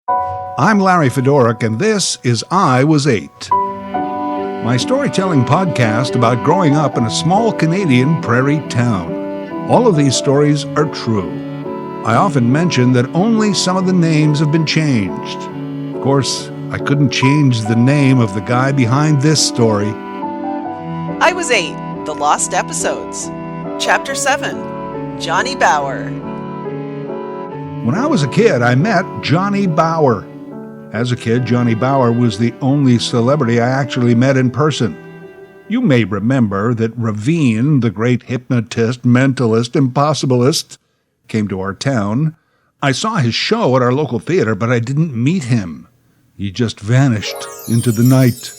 I'm Larry Fedoruk, and this is I Was 8, my storytelling podcast about growing up in a small Canadian prairie town. All of these stories are true. I often mention that only some of the names have been changed. Of course, I couldn't change the name of the guy behind this story. I Was 8, The Lost Episodes. Chapter 7, Johnny Bower. When I was a kid, I met Johnny Bower. As a kid, Johnny Bower was the only celebrity I actually met in person. You may remember that Ravine, the great hypnotist, mentalist, impossibilist, came to our town. I saw his show at our local theater, but I didn't meet him. He just vanished into the night.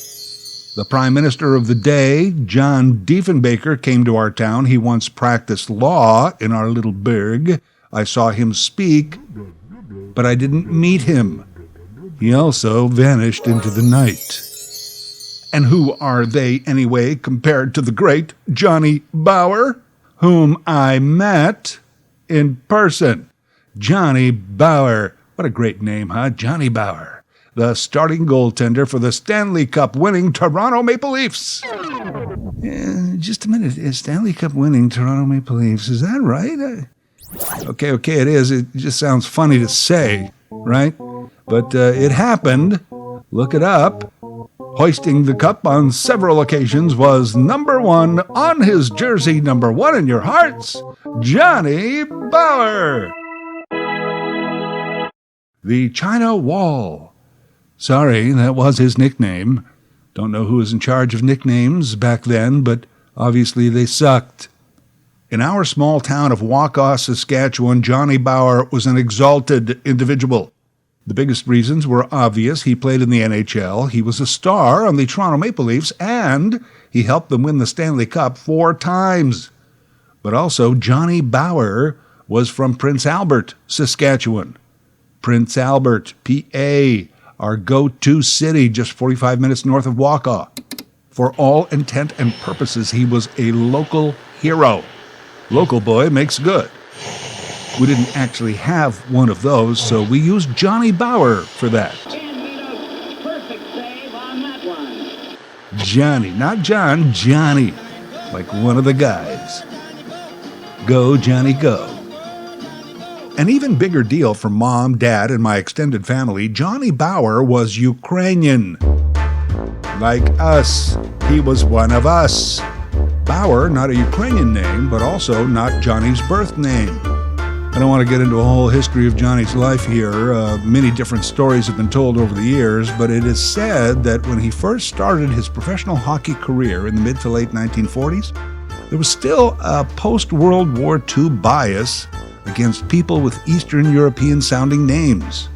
The Prime Minister of the day, John Diefenbaker, came to our town. He once practiced law in our little burg. I saw him speak, but I didn't meet him. He also vanished into the night. And who are they anyway compared to the great Johnny Bower, whom I met in person? Johnny Bower. What a great name, huh? Johnny Bower, the starting goaltender for the Stanley Cup winning Toronto Maple Leafs. Just a minute. Stanley Cup winning Toronto Maple Leafs. Is that right? Okay, it is. It just sounds funny to say, right? But it happened. Look it up. Hoisting the cup on several occasions was number one on his jersey, number one in your hearts, Johnny Bower. The China Wall. Sorry, that was his nickname. Don't know who was in charge of nicknames back then, but obviously they sucked. In our small town of Waukau, Saskatchewan, Johnny Bower was an exalted individual. The biggest reasons were obvious. He played in the NHL, he was a star on the Toronto Maple Leafs, and he helped them win the Stanley Cup 4 times. But also, Johnny Bower was from Prince Albert, Saskatchewan. Prince Albert, PA, our go-to city just 45 minutes north of Waukau. For all intent and purposes, he was a local hero. Local boy makes good. We didn't actually have one of those, so we used Johnny Bower for that. Perfect save on that one. Johnny, not John, Johnny, like one of the guys. Go, Johnny, go. An even bigger deal for Mom, Dad, and my extended family, Johnny Bower was Ukrainian. Like us, he was one of us. Bower, not a Ukrainian name, but also not Johnny's birth name. I don't want to get into a whole history of Johnny's life here. Many different stories have been told over the years, but it is said that when he first started his professional hockey career in the mid to late 1940s, there was still a post-World War II bias against people with Eastern European-sounding names.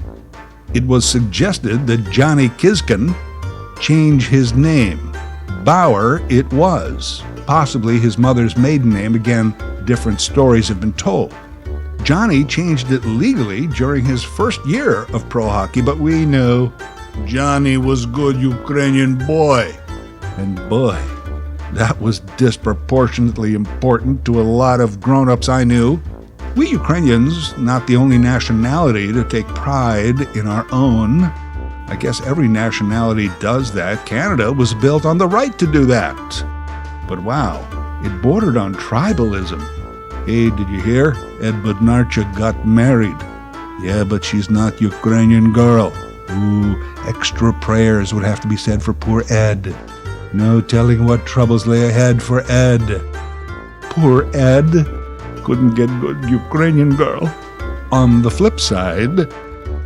It was suggested that Johnny Kiskin change his name. Bower it was. Possibly his mother's maiden name. Again, different stories have been told. Johnny changed it legally during his first year of pro hockey, but we know Johnny was good Ukrainian boy. And boy, that was disproportionately important to a lot of grown-ups I knew. We Ukrainians, not the only nationality to take pride in our own. I guess every nationality does that. Canada was built on the right to do that. But wow, it bordered on tribalism. Hey, did you hear? Ed Bednarchuk got married. Yeah, but she's not Ukrainian girl. Ooh, extra prayers would have to be said for poor Ed. No telling what troubles lay ahead for Ed. Poor Ed couldn't get good Ukrainian girl. On the flip side,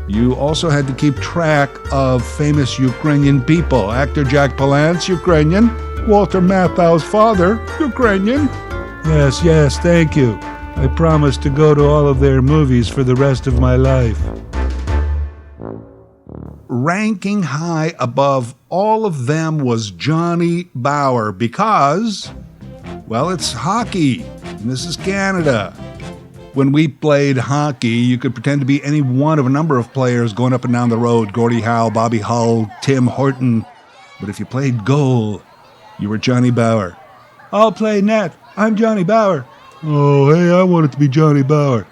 you also had to keep track of famous Ukrainian people. Actor Jack Palance, Ukrainian. Walter Matthau's father, Ukrainian. Yes, thank you. I promise to go to all of their movies for the rest of my life. Ranking high above all of them was Johnny Bower because, well, it's hockey. And this is Canada. When we played hockey, you could pretend to be any one of a number of players going up and down the road. Gordie Howe, Bobby Hull, Tim Horton. But if you played goal, you were Johnny Bower. I'll play net. I'm Johnny Bower. Oh, hey, I want it to be Johnny Bower.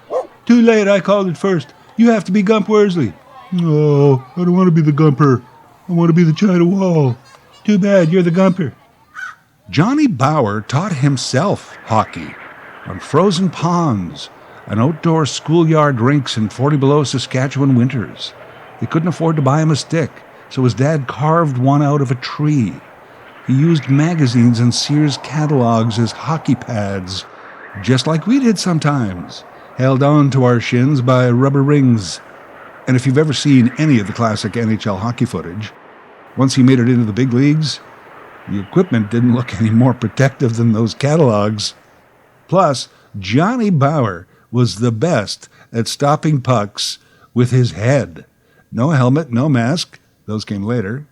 Too late, I called it first. You have to be Gump Worsley. No, I don't want to be the Gumper. I want to be the China Wall. Too bad you're the Gumper. Johnny Bauer taught himself hockey on frozen ponds and outdoor schoolyard rinks in 40 below Saskatchewan winters. They couldn't afford to buy him a stick, so his dad carved one out of a tree. He used magazines and Sears catalogs as hockey pads, just like we did sometimes, held on to our shins by rubber rings. And if you've ever seen any of the classic NHL hockey footage, once he made it into the big leagues, the equipment didn't look any more protective than those catalogs. Plus, Johnny Bauer was the best at stopping pucks with his head. No helmet, no mask. Those came later.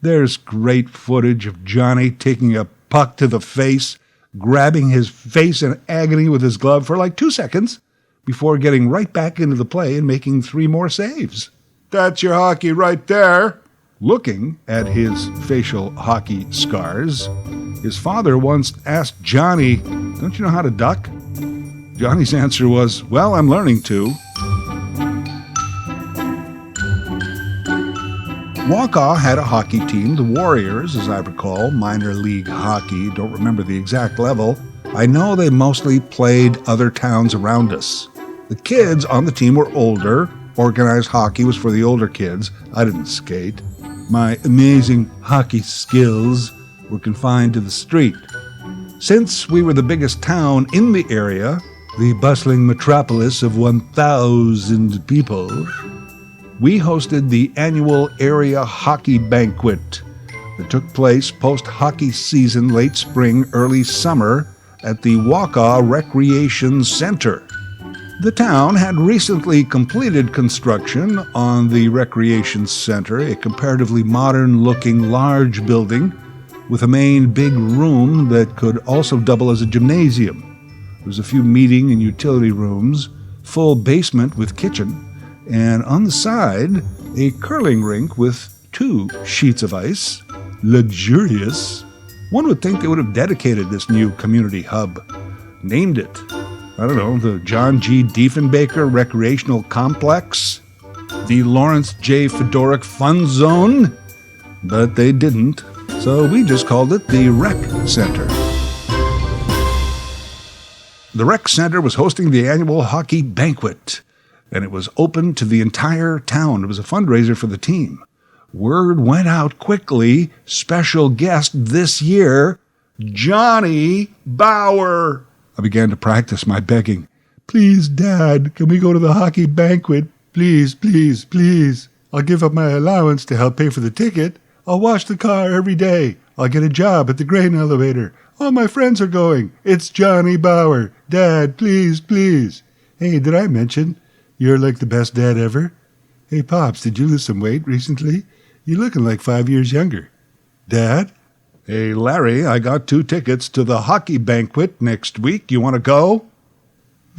There's great footage of Johnny taking a puck to the face, grabbing his face in agony with his glove for like 2 seconds before getting right back into the play and making 3 more saves. That's your hockey right there. Looking at his facial hockey scars, his father once asked Johnny, "Don't you know how to duck?" Johnny's answer was, "Well, I'm learning to." Waukau had a hockey team, the Warriors, as I recall, minor league hockey, don't remember the exact level. I know they mostly played other towns around us. The kids on the team were older. Organized hockey was for the older kids. I didn't skate. My amazing hockey skills were confined to the street. Since we were the biggest town in the area, the bustling metropolis of 1,000 people, we hosted the annual area hockey banquet that took place post-hockey season, late spring, early summer, at the Waukau Recreation Center. The town had recently completed construction on the Recreation Center, a comparatively modern-looking large building with a main big room that could also double as a gymnasium. There was a few meeting and utility rooms, full basement with kitchen, and on the side, a curling rink with 2 sheets of ice. Luxurious. One would think they would have dedicated this new community hub, named it, I don't know, the John G. Diefenbaker Recreational Complex, the Lawrence J. Fedoruk Fun Zone, but they didn't, so we just called it the Rec Center. The Rec Center was hosting the annual hockey banquet, and it was open to the entire town. It was a fundraiser for the team. Word went out quickly. Special guest this year, Johnny Bauer. I began to practice my begging. "Please, Dad, can we go to the hockey banquet? Please, please, please. I'll give up my allowance to help pay for the ticket. I'll wash the car every day. I'll get a job at the grain elevator. All my friends are going. It's Johnny Bauer. Dad, please, please. Hey, did I mention you're like the best dad ever? Hey, Pops, did you lose some weight recently? You're looking like 5 years younger. Dad? Hey, Larry, I got 2 tickets to the hockey banquet next week. You want to go?"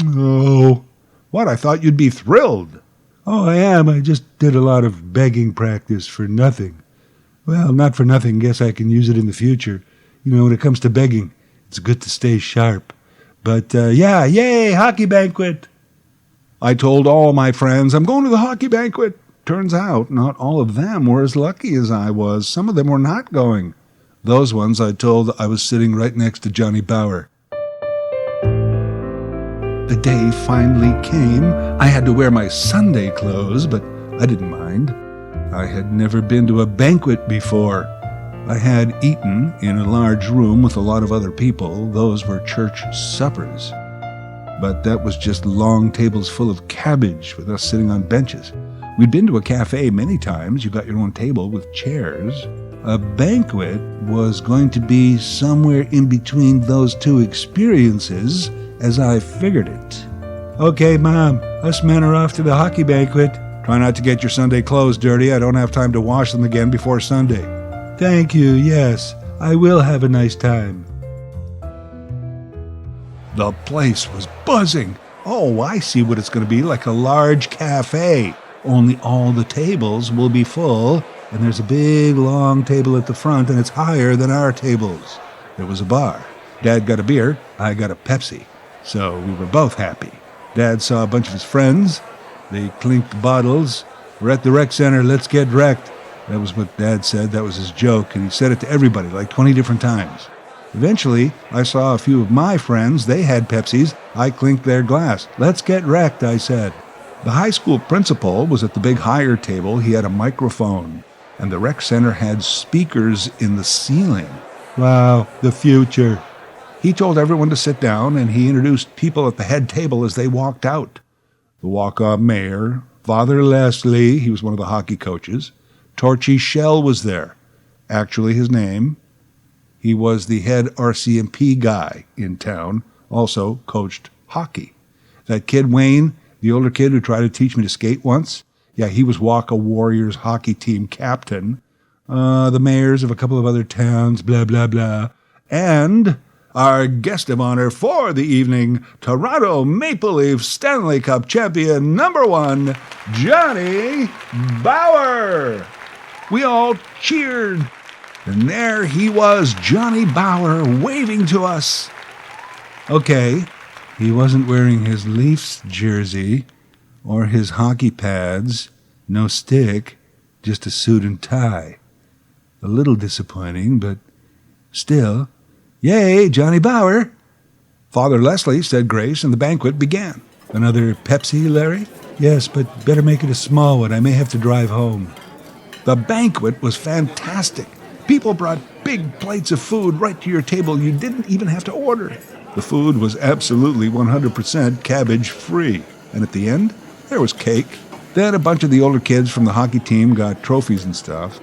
"Oh." "What? I thought you'd be thrilled." "Oh, I am. I just did a lot of begging practice for nothing." "Well, not for nothing. Guess I can use it in the future. You know, when it comes to begging, it's good to stay sharp. But, yeah, yay, hockey banquet." I told all my friends, "I'm going to the hockey banquet." Turns out, not all of them were as lucky as I was. Some of them were not going. Those ones I told I was sitting right next to Johnny Bauer. The day finally came. I had to wear my Sunday clothes, but I didn't mind. I had never been to a banquet before. I had eaten in a large room with a lot of other people. Those were church suppers. But that was just long tables full of cabbage with us sitting on benches. We'd been to a cafe many times. You got your own table with chairs. A banquet was going to be somewhere in between those 2 experiences, as I figured it. "Okay, Mom, us men are off to the hockey banquet. Try not to get your Sunday clothes dirty. I don't have time to wash them again before Sunday." "Thank you, yes. I will have a nice time." The place was buzzing. Oh, I see what it's going to be, like a large cafe. Only all the tables will be full, and there's a big, long table at the front, and it's higher than our tables. There was a bar. Dad got a beer. I got a Pepsi. So we were both happy. Dad saw a bunch of his friends. They clinked bottles, We're at the rec center. Let's get wrecked. That was what Dad said. That was his joke, and he said it to everybody like 20 different times. Eventually, I saw a few of my friends. They had Pepsis. I clinked their glass. Let's get wrecked, I said. The high school principal was at the big higher table. He had a microphone, and the rec center had speakers in the ceiling. Wow, the future. He told everyone to sit down, and he introduced people at the head table as they walked out. The walk-on mayor, Father Leslie, he was one of the hockey coaches. Torchy Shell was there. Actually, his name. He was the head RCMP guy in town, also coached hockey. That kid Wayne, the older kid who tried to teach me to skate once, yeah, he was Waka Warriors hockey team captain. The mayors of a couple of other towns, blah, blah, blah. And our guest of honor for the evening, Toronto Maple Leafs Stanley Cup champion #1, Johnny Bower. We all cheered. And there he was, Johnny Bower, waving to us. Okay, he wasn't wearing his Leafs jersey or his hockey pads, no stick, just a suit and tie. A little disappointing, but still, yay, Johnny Bower. Father Leslie said grace and the banquet began. Another Pepsi, Larry? Yes, but better make it a small one. I may have to drive home. The banquet was fantastic. People brought big plates of food right to your table. You didn't even have to order. The food was absolutely 100% cabbage-free. And at the end, there was cake. Then a bunch of the older kids from the hockey team got trophies and stuff.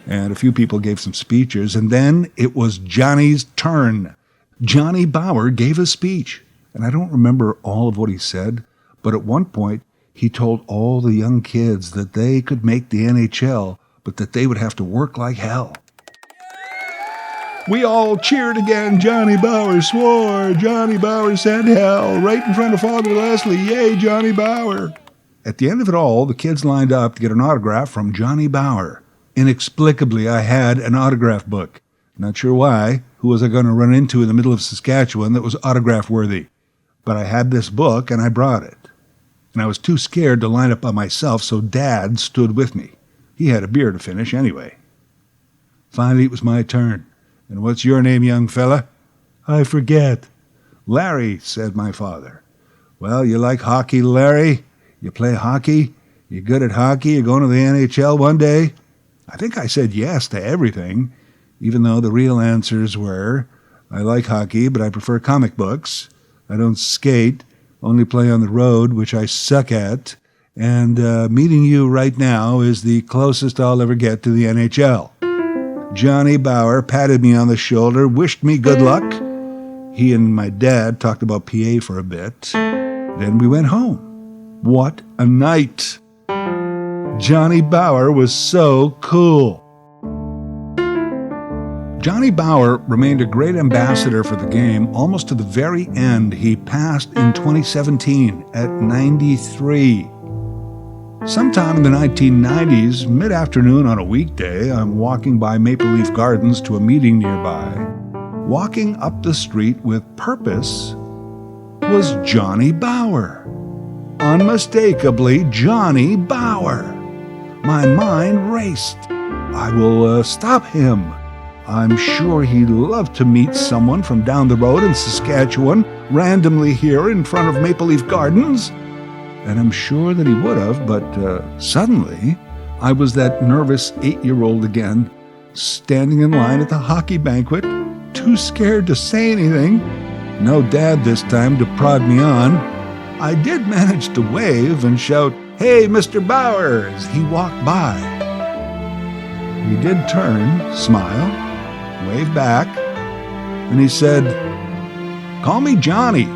And a few people gave some speeches. And then it was Johnny's turn. Johnny Bower gave a speech. And I don't remember all of what he said, but at one point, he told all the young kids that they could make the NHL, but that they would have to work like hell. We all cheered again. Johnny Bower swore. Johnny Bower said hell right in front of Father Leslie. Yay, Johnny Bower. At the end of it all, the kids lined up to get an autograph from Johnny Bower. Inexplicably, I had an autograph book. Not sure why. Who was I going to run into in the middle of Saskatchewan that was autograph-worthy? But I had this book, and I brought it. And I was too scared to line up by myself, so Dad stood with me. He had a beer to finish anyway. Finally, it was my turn. And what's your name, young fella? I forget. Larry, said my father. Well, you like hockey, Larry? You play hockey? You good at hockey? You going to the NHL one day? I think I said yes to everything, even though the real answers were, I like hockey, but I prefer comic books. I don't skate, only play on the road, which I suck at. And meeting you right now is the closest I'll ever get to the NHL. Johnny Bower patted me on the shoulder, wished me good luck. He and my dad talked about PA for a bit. Then we went home. What a night! Johnny Bower was so cool. Johnny Bower remained a great ambassador for the game almost to the very end. He passed in 2017 at 93. Sometime in the 1990s, mid-afternoon on a weekday, I'm walking by Maple Leaf Gardens to a meeting nearby. Walking up the street with purpose was Johnny Bower. Unmistakably Johnny Bower. My mind raced. I will stop him. I'm sure he'd love to meet someone from down the road in Saskatchewan, randomly here in front of Maple Leaf Gardens. And I'm sure that he would have, but suddenly, I was that nervous 8-year-old again, standing in line at the hockey banquet, too scared to say anything. No dad this time to prod me on. I did manage to wave and shout, "Hey, Mr. Bower," as he walked by. He did turn, smile, wave back, and he said, "Call me Johnny."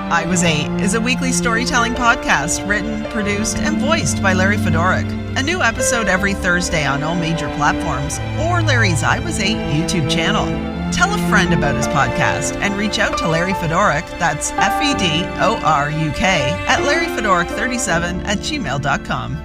I Was 8 is a weekly storytelling podcast written, produced, and voiced by Larry Fedoruk. A new episode every Thursday on all major platforms or Larry's I Was 8 YouTube channel. Tell a friend about his podcast and reach out to Larry Fedoruk, that's Fedoruk, at LarryFedoruk37@gmail.com.